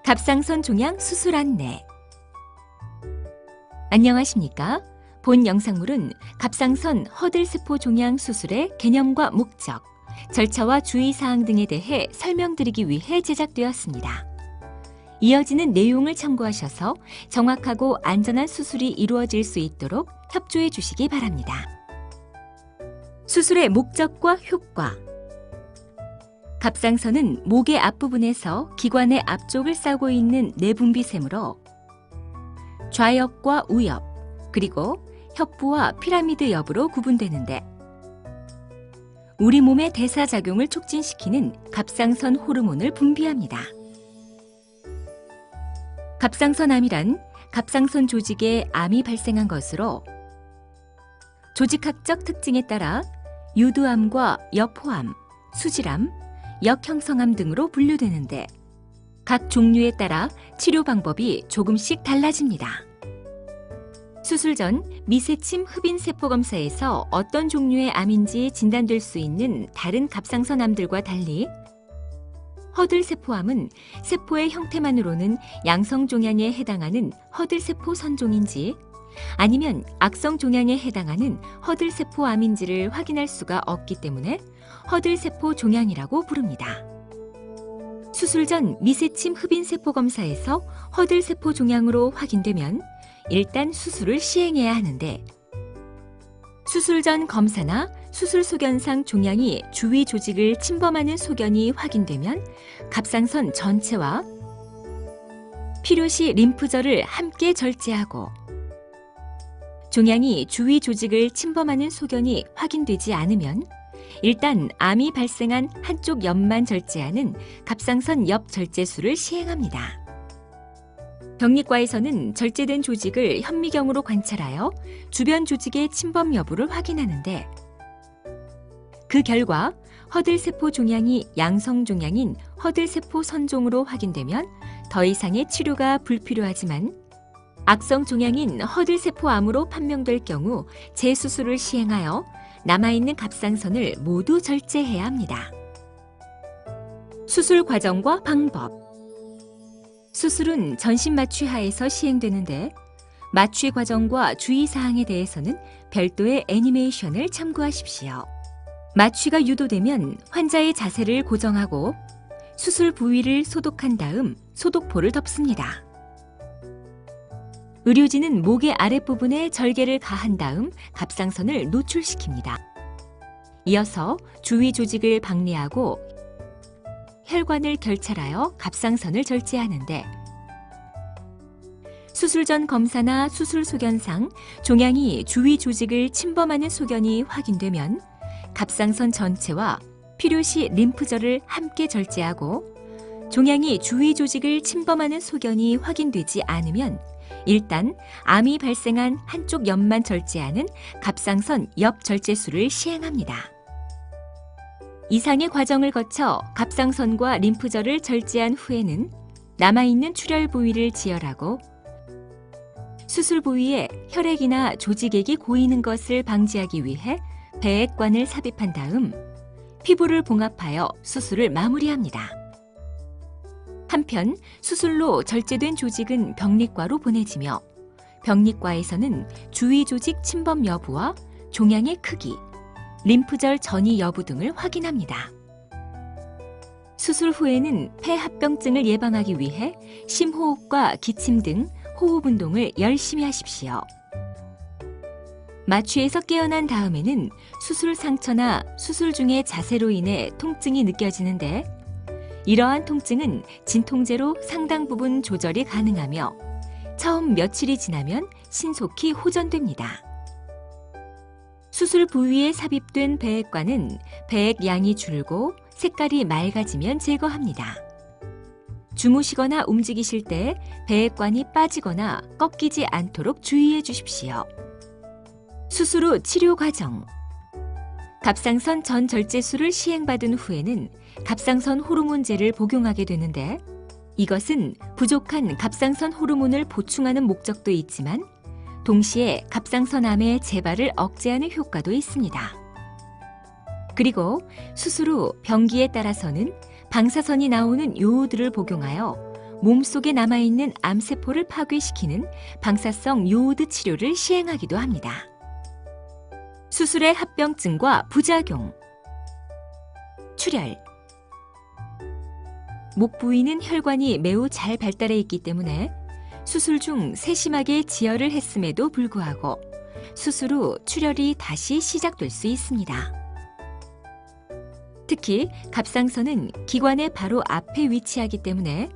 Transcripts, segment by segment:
갑상선 종양 수술 안내. 안녕하십니까? 본 영상물은 갑상선 허들세포 종양 수술의 개념과 목적, 절차와 주의사항 등에 대해 설명드리기 위해 제작되었습니다. 이어지는 내용을 참고하셔서 정확하고 안전한 수술이 이루어질 수 있도록 협조해 주시기 바랍니다. 수술의 목적과 효과. 갑상선은 목의 앞부분에서 기관의 앞쪽을 싸고 있는 내분비샘으로 좌엽과 우엽, 그리고 협부와 피라미드 옆으로 구분되는데 우리 몸의 대사작용을 촉진시키는 갑상선 호르몬을 분비합니다. 갑상선암이란 갑상선 조직에 암이 발생한 것으로 조직학적 특징에 따라 유두암과 여포암, 수질암, 역형성암 등으로 분류되는데 각 종류에 따라 치료 방법이 조금씩 달라집니다. 수술 전 미세침 흡인세포 검사에서 어떤 종류의 암인지 진단될 수 있는 다른 갑상선암들과 달리 허들세포암은 세포의 형태만으로는 양성종양에 해당하는 허들세포 선종인지 아니면 악성종양에 해당하는 허들세포암인지를 확인할 수가 없기 때문에 허들세포 종양이라고 부릅니다. 수술 전 미세침 흡인세포 검사에서 허들세포 종양으로 확인되면 일단 수술을 시행해야 하는데 수술 전 검사나 수술 소견상 종양이 주위 조직을 침범하는 소견이 확인되면 갑상선 전체와 필요시 림프절을 함께 절제하고 종양이 주위 조직을 침범하는 소견이 확인되지 않으면 일단 암이 발생한 한쪽 옆만 절제하는 갑상선 옆 절제술을 시행합니다. 병리과에서는 절제된 조직을 현미경으로 관찰하여 주변 조직의 침범 여부를 확인하는데 그 결과 허들세포 종양이 양성 종양인 허들세포 선종으로 확인되면 더 이상의 치료가 불필요하지만 악성 종양인 허들세포암으로 판명될 경우 재수술을 시행하여 남아있는 갑상선을 모두 절제해야 합니다. 수술 과정과 방법. 수술은 전신 마취 하에서 시행되는데 마취 과정과 주의사항에 대해서는 별도의 애니메이션을 참고하십시오. 마취가 유도되면 환자의 자세를 고정하고 수술 부위를 소독한 다음 소독포를 덮습니다. 의료진은 목의 아랫부분에 절개를 가한 다음 갑상선을 노출시킵니다. 이어서 주위 조직을 박리하고 혈관을 결찰하여 갑상선을 절제하는데 수술 전 검사나 수술 소견상 종양이 주위 조직을 침범하는 소견이 확인되면 갑상선 전체와 필요시 림프절을 함께 절제하고 종양이 주위 조직을 침범하는 소견이 확인되지 않으면 일단 암이 발생한 한쪽 옆만 절제하는 갑상선 옆 절제술을 시행합니다. 이상의 과정을 거쳐 갑상선과 림프절을 절제한 후에는 남아있는 출혈 부위를 지혈하고 수술 부위에 혈액이나 조직액이 고이는 것을 방지하기 위해 배액관을 삽입한 다음 피부를 봉합하여 수술을 마무리합니다. 한편 수술로 절제된 조직은 병리과로 보내지며 병리과에서는 주위 조직 침범 여부와 종양의 크기, 림프절 전이 여부 등을 확인합니다. 수술 후에는 폐합병증을 예방하기 위해 심호흡과 기침 등 호흡 운동을 열심히 하십시오. 마취에서 깨어난 다음에는 수술 상처나 수술 중의 자세로 인해 통증이 느껴지는데 이러한 통증은 진통제로 상당 부분 조절이 가능하며 처음 며칠이 지나면 신속히 호전됩니다. 수술 부위에 삽입된 배액관은 배액 양이 줄고 색깔이 맑아지면 제거합니다. 주무시거나 움직이실 때 배액관이 빠지거나 꺾이지 않도록 주의해 주십시오. 수술 후 치료 과정. 갑상선 전 절제술을 시행받은 후에는 갑상선 호르몬제를 복용하게 되는데 이것은 부족한 갑상선 호르몬을 보충하는 목적도 있지만 동시에 갑상선암의 재발을 억제하는 효과도 있습니다. 그리고 수술 후 병기에 따라서는 방사선이 나오는 요오드를 복용하여 몸속에 남아있는 암세포를 파괴시키는 방사성 요오드 치료를 시행하기도 합니다. 수술의 합병증과 부작용. 출혈. 목 부위는 혈관이 매우 잘 발달해 있기 때문에 수술 중 세심하게 지혈을 했음에도 불구하고 수술 후 출혈이 다시 시작될 수 있습니다. 특히 갑상선은 기관의 바로 앞에 위치하기 때문에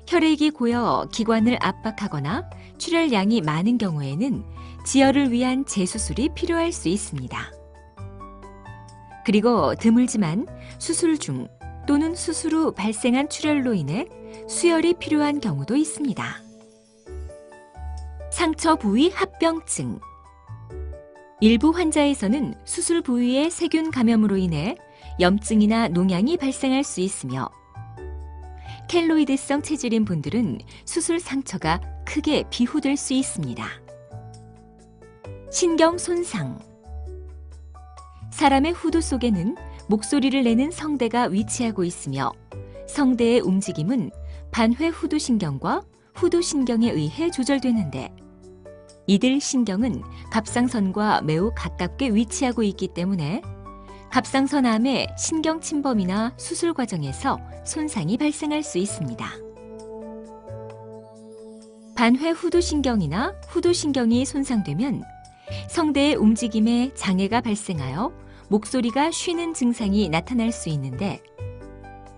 혈액이 고여 기관을 압박하거나 출혈량이 많은 경우에는 지혈을 위한 재수술이 필요할 수 있습니다. 그리고 드물지만 수술 중 또는 수술 후 발생한 출혈로 인해 수혈이 필요한 경우도 있습니다. 상처 부위 합병증. 일부 환자에서는 수술 부위의 세균 감염으로 인해 염증이나 농양이 발생할 수 있으며 켈로이드성 체질인 분들은 수술 상처가 크게 비후될 수 있습니다. 신경 손상. 사람의 후두 속에는 목소리를 내는 성대가 위치하고 있으며 성대의 움직임은 반회 후두신경과 후두신경에 의해 조절되는데 이들 신경은 갑상선과 매우 가깝게 위치하고 있기 때문에 갑상선암의 신경 침범이나 수술 과정에서 손상이 발생할 수 있습니다. 반회 후두신경이나 후두신경이 손상되면 성대의 움직임에 장애가 발생하여 목소리가 쉬는 증상이 나타날 수 있는데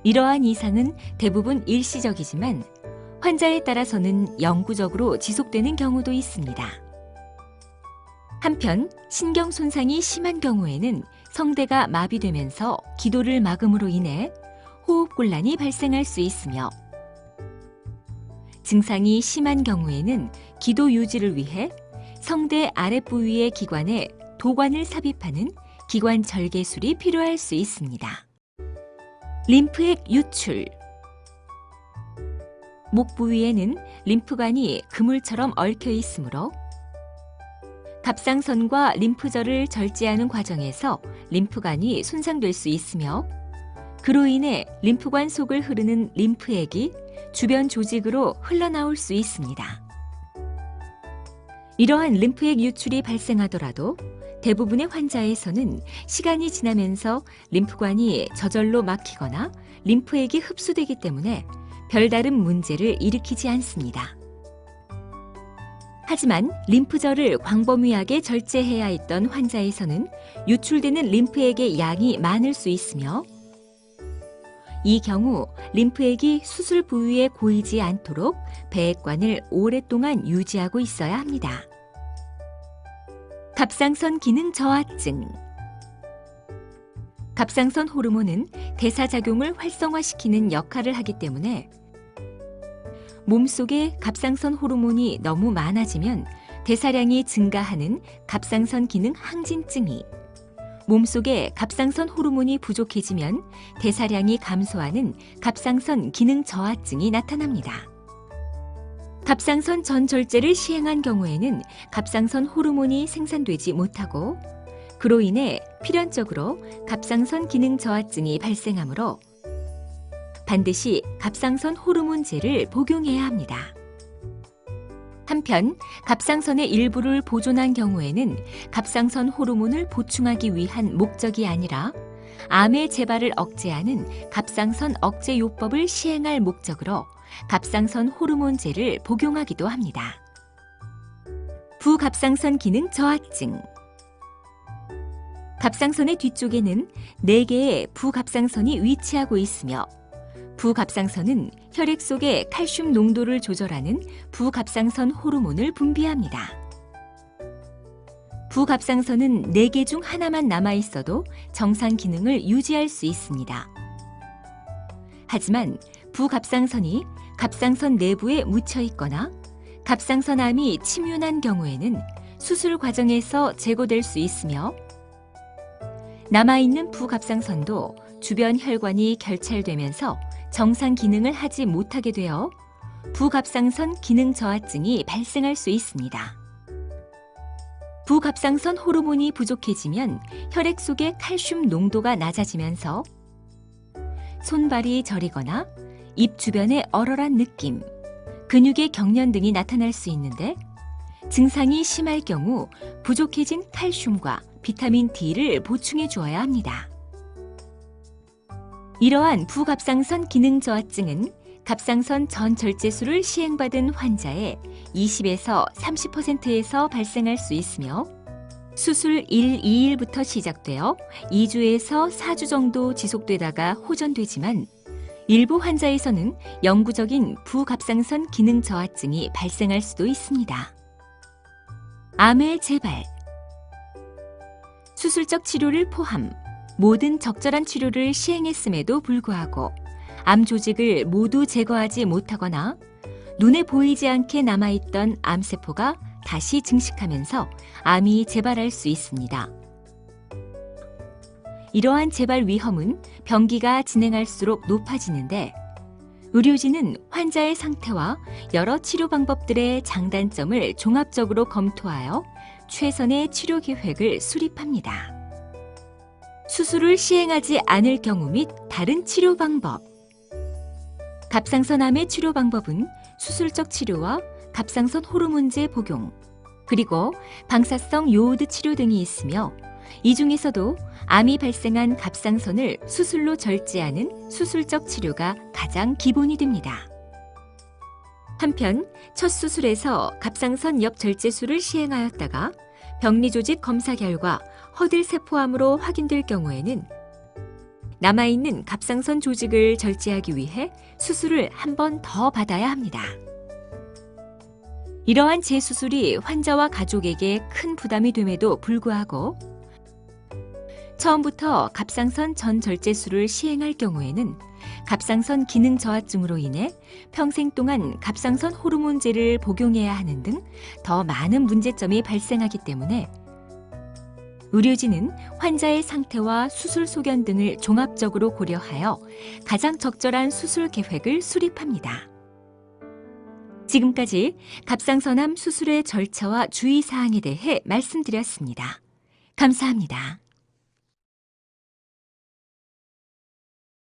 이러한 이상은 대부분 일시적이지만 환자에 따라서는 영구적으로 지속되는 경우도 있습니다. 한편 신경 손상이 심한 경우에는 성대가 마비되면서 기도를 막음으로 인해 호흡곤란이 발생할 수 있으며 증상이 심한 경우에는 기도 유지를 위해 성대 아랫부위의 기관에 도관을 삽입하는 기관 절개술이 필요할 수 있습니다. 림프액 유출. 목 부위에는 림프관이 그물처럼 얽혀 있으므로 갑상선과 림프절을 절제하는 과정에서 림프관이 손상될 수 있으며 그로 인해 림프관 속을 흐르는 림프액이 주변 조직으로 흘러나올 수 있습니다. 이러한 림프액 유출이 발생하더라도 대부분의 환자에서는 시간이 지나면서 림프관이 저절로 막히거나 림프액이 흡수되기 때문에 별다른 문제를 일으키지 않습니다. 하지만 림프절을 광범위하게 절제해야 했던 환자에서는 유출되는 림프액의 양이 많을 수 있으며 이 경우 림프액이 수술 부위에 고이지 않도록 배액관을 오랫동안 유지하고 있어야 합니다. 갑상선 기능 저하증. 갑상선 호르몬은 대사작용을 활성화시키는 역할을 하기 때문에 몸속에 갑상선 호르몬이 너무 많아지면 대사량이 증가하는 갑상선 기능 항진증이, 몸속에 갑상선 호르몬이 부족해지면 대사량이 감소하는 갑상선 기능 저하증이 나타납니다. 갑상선 전절제를 시행한 경우에는 갑상선 호르몬이 생산되지 못하고 그로 인해 필연적으로 갑상선 기능 저하증이 발생하므로 반드시 갑상선 호르몬제를 복용해야 합니다. 한편 갑상선의 일부를 보존한 경우에는 갑상선 호르몬을 보충하기 위한 목적이 아니라 암의 재발을 억제하는 갑상선 억제요법을 시행할 목적으로 갑상선 호르몬제를 복용하기도 합니다. 부갑상선 기능 저하증. 갑상선의 뒤쪽에는 4개의 부갑상선이 위치하고 있으며 부갑상선은 혈액 속의 칼슘 농도를 조절하는 부갑상선 호르몬을 분비합니다. 부갑상선은 4개 중 하나만 남아있어도 정상 기능을 유지할 수 있습니다. 하지만 부갑상선이 갑상선 내부에 묻혀 있거나 갑상선암이 침윤한 경우에는 수술 과정에서 제거될 수 있으며 남아있는 부갑상선도 주변 혈관이 결찰되면서 정상 기능을 하지 못하게 되어 부갑상선 기능 저하증이 발생할 수 있습니다. 부갑상선 호르몬이 부족해지면 혈액 속의 칼슘 농도가 낮아지면서 손발이 저리거나 입 주변의 얼얼한 느낌, 근육의 경련 등이 나타날 수 있는데 증상이 심할 경우 부족해진 칼슘과 비타민 D를 보충해 주어야 합니다. 이러한 부갑상선 기능 저하증은 갑상선 전절제술을 시행받은 환자의 20에서 30%에서 발생할 수 있으며 수술 1, 2일부터 시작되어 2주에서 4주 정도 지속되다가 호전되지만 일부 환자에서는 영구적인 부갑상선 기능 저하증이 발생할 수도 있습니다. 암의 재발, 수술적 치료를 포함 모든 적절한 치료를 시행했음에도 불구하고 암 조직을 모두 제거하지 못하거나 눈에 보이지 않게 남아있던 암세포가 다시 증식하면서 암이 재발할 수 있습니다. 이러한 재발 위험은 병기가 진행할수록 높아지는데 의료진은 환자의 상태와 여러 치료 방법들의 장단점을 종합적으로 검토하여 최선의 치료 계획을 수립합니다. 수술을 시행하지 않을 경우 및 다른 치료 방법. 갑상선암의 치료 방법은 수술적 치료와 갑상선 호르몬제 복용, 그리고 방사성 요오드 치료 등이 있으며 이 중에서도 암이 발생한 갑상선을 수술로 절제하는 수술적 치료가 가장 기본이 됩니다. 한편 첫 수술에서 갑상선 옆 절제술을 시행하였다가 병리조직 검사 결과 허들세포암으로 확인될 경우에는 남아있는 갑상선 조직을 절제하기 위해 수술을 한 번 더 받아야 합니다. 이러한 재수술이 환자와 가족에게 큰 부담이 됨에도 불구하고 처음부터 갑상선 전절제술을 시행할 경우에는 갑상선 기능 저하증으로 인해 평생 동안 갑상선 호르몬제를 복용해야 하는 등 더 많은 문제점이 발생하기 때문에 의료진은 환자의 상태와 수술 소견 등을 종합적으로 고려하여 가장 적절한 수술 계획을 수립합니다. 지금까지 갑상선암 수술의 절차와 주의사항에 대해 말씀드렸습니다. 감사합니다.